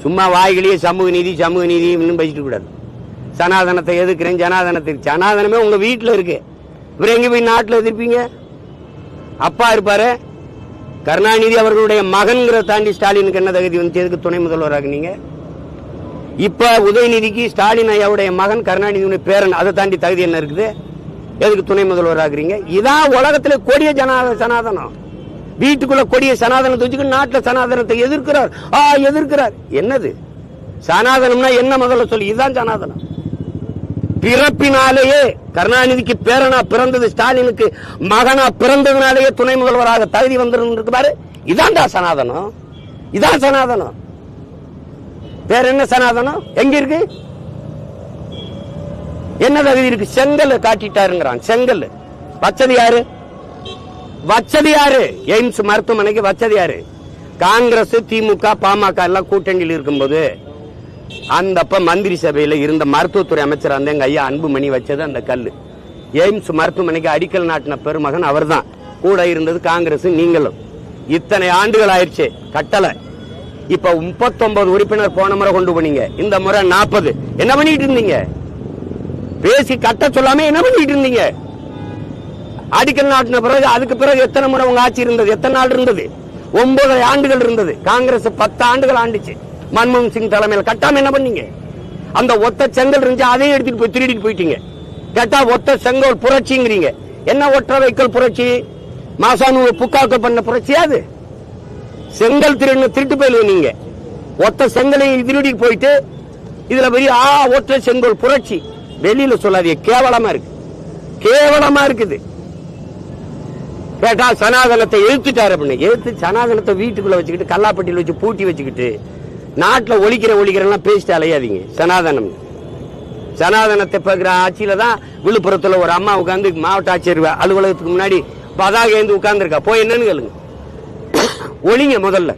சும்மா வாய்களையே சமூக நீதி இன்னும் பேசிட்டு கூடாது. சனாதனத்தை எதிர்க்கிறேன், சனாதனமே உங்க வீட்டில் இருக்கு. இவர் எங்க போய் நாட்டில் எதிர்ப்பீங்க? அப்பா இருப்பாரு கருணாநிதி அவர்களுடைய மகன்கிற தாண்டி ஸ்டாலினுக்கு என்ன தகுதி வந்து எதுக்கு துணை முதல்வராக நீங்க? இப்ப உதயநிதிக்கு ஸ்டாலின் ஐயாவுடைய மகன் கருணாநிதியுடைய பேரன், அதை தாண்டி தகுதி என்ன இருக்குது? எதுக்கு துணை முதல்வராகிறீங்க? இதான் உலகத்திலே கொடிய சனாதனம். வீட்டுக்குள்ள கொடிய சனாதனத்தை வச்சுக்கிட்டு நாட்டில் சனாதனத்தை எதிர்க்கிறார். என்னது சனாதனம்னா என்ன? முதல்ல சொல்லி. இதுதான் சனாதனம். பிறப்பினாலேயே கருணாநிதிக்கு பேரனா பிறந்தது, ஸ்டாலினுக்கு மகனா பிறந்ததுனாலேயே துணை முதல்வராக தகுதி வந்திருக்கு பாரு. இதான்டா சனாதனம். இதான் சனாதனம். வேற என்ன சனாதனம் எங்க இருக்கு? என்ன தகுதி இருக்கு? செங்கல் காட்டிட்டாருங்கிறான். செங்கல் வச்சது யாரு? எய்ம்ஸ் மருத்துவமனைக்கு வச்சது யாரு? காங்கிரஸ், திமுக, பாமக எல்லாம் கூட்டணியில் இருக்கும்போது அந்த மந்திரி சபையில இருந்த மருத்துவத்துறை அமைச்சர் அந்த எங்க ஐயா அன்புமணி வச்சது அந்த கல்லு. எய்ம்ஸ் மருத்துவமனைக்கு அடிக்கல் நாட்டின பெருமகன் அவர் தான். கூட இருந்தது காங்கிரஸ், நீங்களும். இத்தனை ஆண்டுகள் ஆயிடுச்சு கட்டளை. இப்ப 39 உறுப்பினர் போன முறை கொண்டு போனீங்க, இந்த முறை 40. என்ன பண்ணிட்டு இருந்தீங்க? பேசி கட்ட சொல்லாம என்ன பண்ணிட்டு இருந்தீங்க? அடிக்கல் நாட்டின பிறகு அதுக்கு பிறகு எத்தனை முறை உங்க ஆட்சி இருந்தது? எத்தனை நாள் இருந்தது? 9 ஆண்டுகள் இருந்தது. காங்கிரஸ் 10 ஆண்டுகள் ஆண்டுச்சு மன்மோகன் சிங் தலைமையில். கட்டாம என்ன பண்ணீங்க? அந்த ஒத்த செங்கல் இருந்துச்சு, அதையும் எடுத்துட்டு போய் திருடிட்டு போயிட்டீங்க. கேட்டா ஒத்த செங்கல் புரட்சிங்கிறீங்க. என்ன ஒற்ற வைக்கல் புரட்சி? மாசானு புக்காக்கள் பண்ண புரட்சி அது? செங்கல் திருட்டு போயிடுவீங்க நீங்க. ஒத்த செங்கலை திருடிட்டு போயிட்டு இதுல பெரிய ஒற்ற செங்கல் புரட்சி வெளியில சொல்லாதீங்க. கேவலமா இருக்குது. கேட்டா சனாதனத்தை எழுத்துட்டாரு அப்படின்னு. எழுத்து சனாதனத்தை வீட்டுக்குள்ள வச்சுக்கிட்டு கல்லாப்பட்டியில் வச்சு பூட்டி வச்சுக்கிட்டு நாட்டில் ஒழிக்கிறலாம் பேசிட்டு அலையாதீங்க. சனாதனத்தை பார்க்கிற ஆட்சியில தான் விழுப்புரத்துல ஒரு அம்மா உட்கார்ந்து மாவட்ட ஆட்சியர் அலுவலகத்துக்கு முன்னாடி பதாக ஏந்து உட்கார்ந்துருக்கா. போய் என்னன்னு கேளுங்க. ஒழிங்க முதல்ல.